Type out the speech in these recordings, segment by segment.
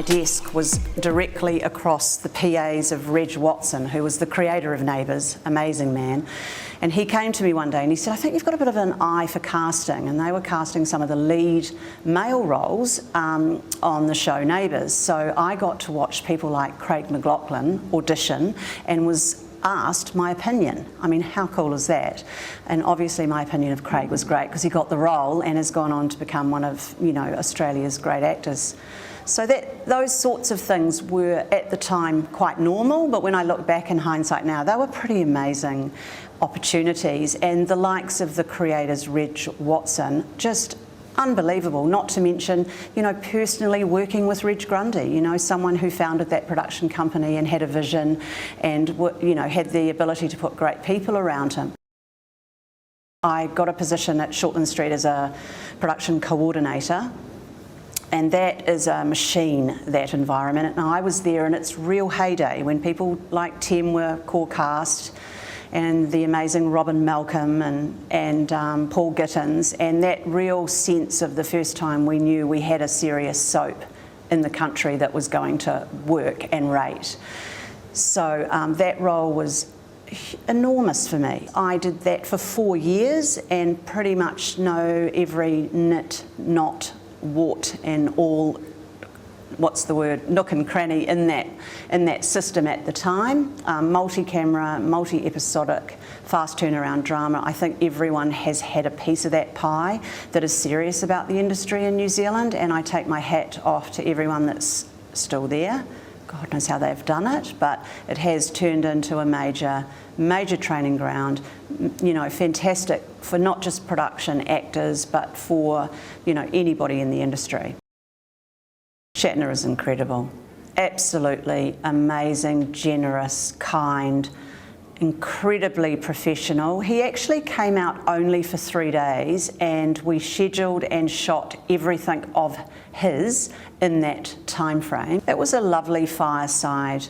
my desk was directly across the PAs of Reg Watson, who was the creator of Neighbours, amazing man. And he came to me one day and he said, I think you've got a bit of an eye for casting. And they were casting some of the lead male roles on the show Neighbours. So I got to watch people like Craig McLachlan audition and was asked my opinion. I mean, how cool is that? And obviously my opinion of Craig was great because he got the role and has gone on to become one of, you know, Australia's great actors. So those sorts of things were at the time quite normal, but when I look back in hindsight now, they were pretty amazing opportunities, and the likes of the creators, Reg Watson, just unbelievable, not to mention, you know, personally working with Reg Grundy, you know, someone who founded that production company and had a vision and, you know, had the ability to put great people around him. I got a position at Shortland Street as a production coordinator, and that is a machine, that environment. And I was there in its real heyday when people like Tim were core cast, and the amazing Robin Malcolm and Paul Gittins, and that real sense of the first time we knew we had a serious soap in the country that was going to work and rate. So that role was enormous for me. I did that for 4 years and pretty much know every nit, knot, wart and all, what's the word, nook and cranny in that system at the time. Multi-camera, multi-episodic, fast turnaround drama. I think everyone has had a piece of that pie that is serious about the industry in New Zealand, and I take my hat off to everyone that's still there. God knows how they've done it, but it has turned into a major training ground, you know, fantastic for not just production actors, but for, you know, anybody in the industry. Shatner is incredible, absolutely amazing, generous, kind, incredibly professional. He actually came out only for 3 days, and we scheduled and shot everything of his in that time frame. It was a lovely fireside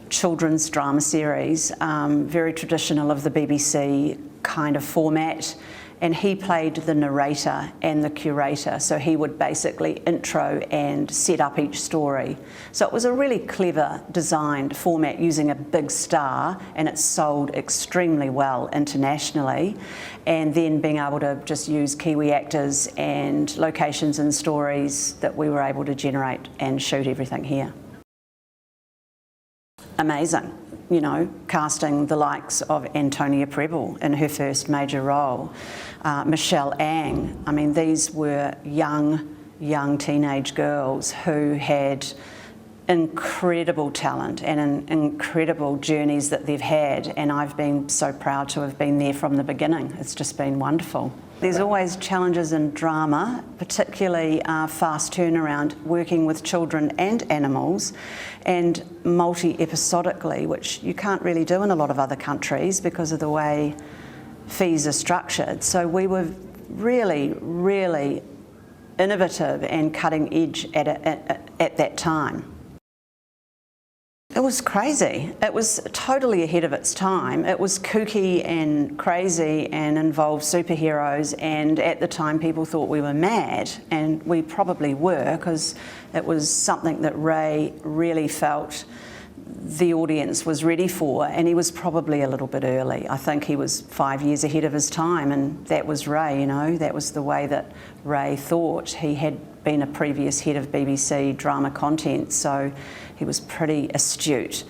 children's drama series, very traditional of the BBC kind of format. And he played the narrator and the curator, so he would basically intro and set up each story. So it was a really clever designed format using a big star, and it sold extremely well internationally. And then being able to just use Kiwi actors and locations and stories that we were able to generate and shoot everything here. Amazing. You know, casting the likes of Antonia Preble in her first major role, Michelle Ang. I mean, these were young teenage girls who had incredible talent and incredible journeys that they've had, and I've been so proud to have been there from the beginning. It's just been wonderful. There's always challenges in drama, particularly fast turnaround, working with children and animals, and multi-episodically, which you can't really do in a lot of other countries because of the way fees are structured. So we were really, really innovative and cutting edge at that time. It was crazy. It was totally ahead of its time. It was kooky and crazy and involved superheroes, and at the time people thought we were mad, and we probably were, because it was something that Ray really felt the audience was ready for, and he was probably a little bit early. I think he was 5 years ahead of his time, and that was Ray, you know, that was the way that Ray thought. He had been a previous head of BBC drama content, so he was pretty astute.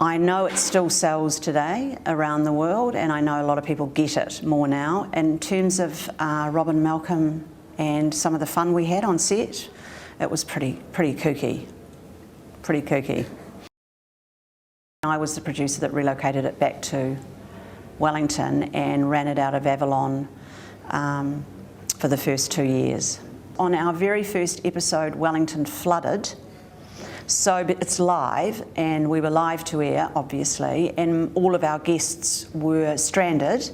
I know it still sells today around the world, and I know a lot of people get it more now. In terms of Robin Malcolm and some of the fun we had on set, it was pretty kooky, pretty kooky. I was the producer that relocated it back to Wellington and ran it out of Avalon for the first 2 years. On our very first episode, Wellington flooded, so it's live, and we were live to air, obviously, and all of our guests were stranded.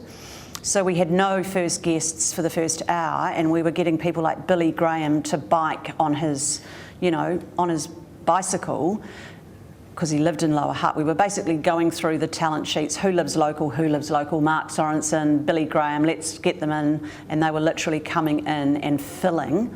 So we had no first guests for the first hour, and we were getting people like Billy Graham to bike on his, you know, on his bicycle, because he lived in Lower Hutt. We were basically going through the talent sheets, who lives local, Mark Sorensen, Billy Graham, let's get them in, and they were literally coming in and filling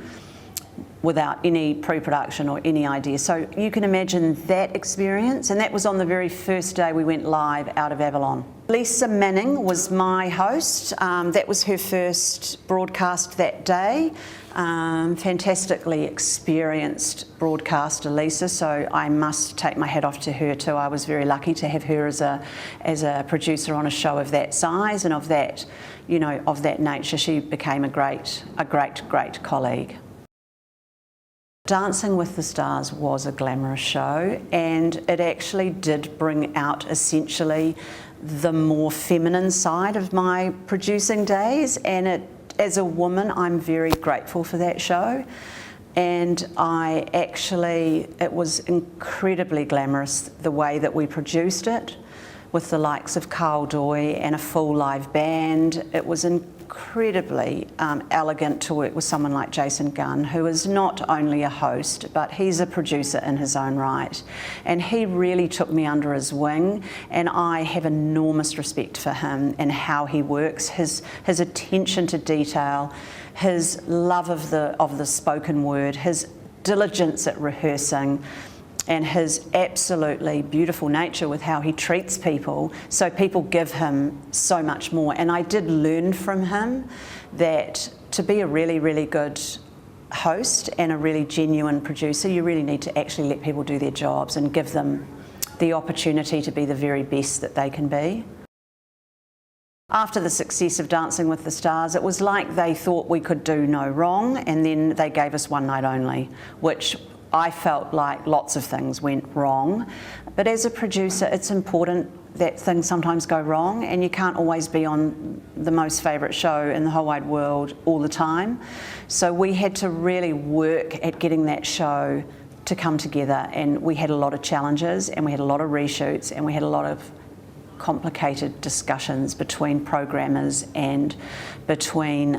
without any pre-production or any idea. So you can imagine that experience, and that was on the very first day we went live out of Avalon. Lisa Manning was my host. That was her first broadcast that day. Fantastically experienced broadcaster, Lisa, so I must take my hat off to her too. I was very lucky to have her as a producer on a show of that size and of that, you know, of that nature. She became a great colleague. Dancing with the Stars was a glamorous show, and it actually did bring out essentially the more feminine side of my producing days, and as a woman, I'm very grateful for that show. And it was incredibly glamorous the way that we produced it, with the likes of Carl Doy and a full live band. It was incredibly elegant to work with someone like Jason Gunn, who is not only a host, but he's a producer in his own right. And he really took me under his wing, and I have enormous respect for him and how he works, his attention to detail, his love of the spoken word, his diligence at rehearsing, and his absolutely beautiful nature with how he treats people, so people give him so much more. And I did learn from him that to be a really, really good host and a really genuine producer, you really need to actually let people do their jobs and give them the opportunity to be the very best that they can be. After the success of Dancing with the Stars, it was like they thought we could do no wrong, and then they gave us one night only, which I felt like lots of things went wrong. But as a producer, it's important that things sometimes go wrong, and you can't always be on the most favourite show in the whole wide world all the time. So we had to really work at getting that show to come together, and we had a lot of challenges, and we had a lot of reshoots, and we had a lot of complicated discussions between programmers and between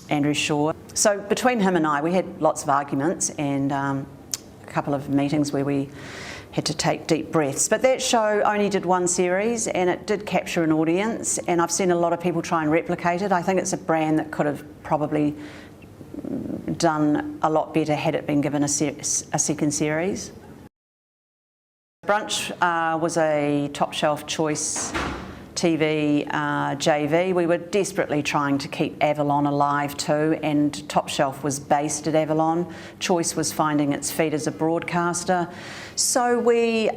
Andrew Shaw. So between him and I, we had lots of arguments and a couple of meetings where we had to take deep breaths. But that show only did one series, and it did capture an audience, and I've seen a lot of people try and replicate it. I think it's a brand that could have probably done a lot better had it been given a second series. Brunch was a top shelf choice TV JV. We were desperately trying to keep Avalon alive too, and Top Shelf was based at Avalon. Choice was finding its feet as a broadcaster. So we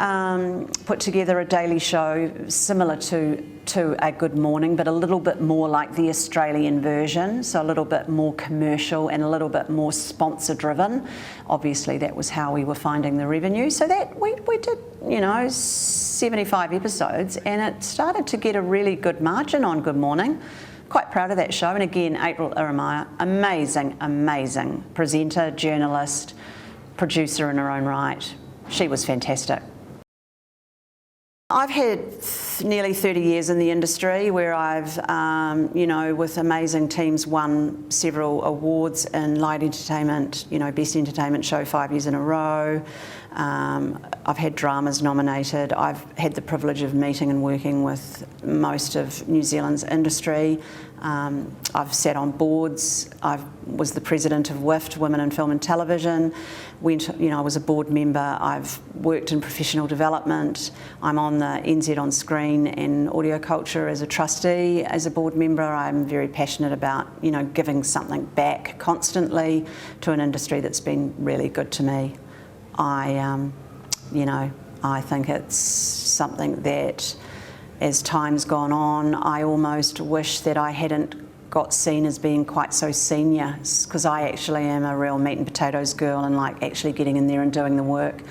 put together a daily show similar to A Good Morning, but a little bit more like the Australian version, so a little bit more commercial and a little bit more sponsor driven. Obviously that was how we were finding the revenue. So that we did, you know, 75 episodes, and it started to get a really good margin on Good Morning. Quite proud of that show. And again, April Iramaya, amazing presenter, journalist, producer in her own right. She was fantastic. I've had nearly 30 years in the industry where I've, you know, with amazing teams, won several awards in light entertainment, you know, Best Entertainment Show 5 years in a row. I've had dramas nominated. I've had the privilege of meeting and working with most of New Zealand's industry. I've sat on boards. I was the president of WIFT, Women in Film and Television. I was a board member. I've worked in professional development. I'm on the NZ On Screen and Audio Culture as a trustee. As a board member, I'm very passionate about, you know, giving something back constantly to an industry that's been really good to me. I think it's something that, as time's gone on, I almost wish that I hadn't got seen as being quite so senior, because I actually am a real meat and potatoes girl and like actually getting in there and doing the work.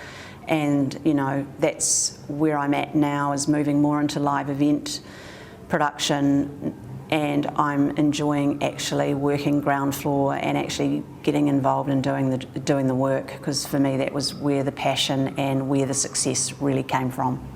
And, you know, that's where I'm at now, is moving more into live event production, and I'm enjoying actually working ground floor and actually getting involved in doing the work, because for me that was where the passion and where the success really came from.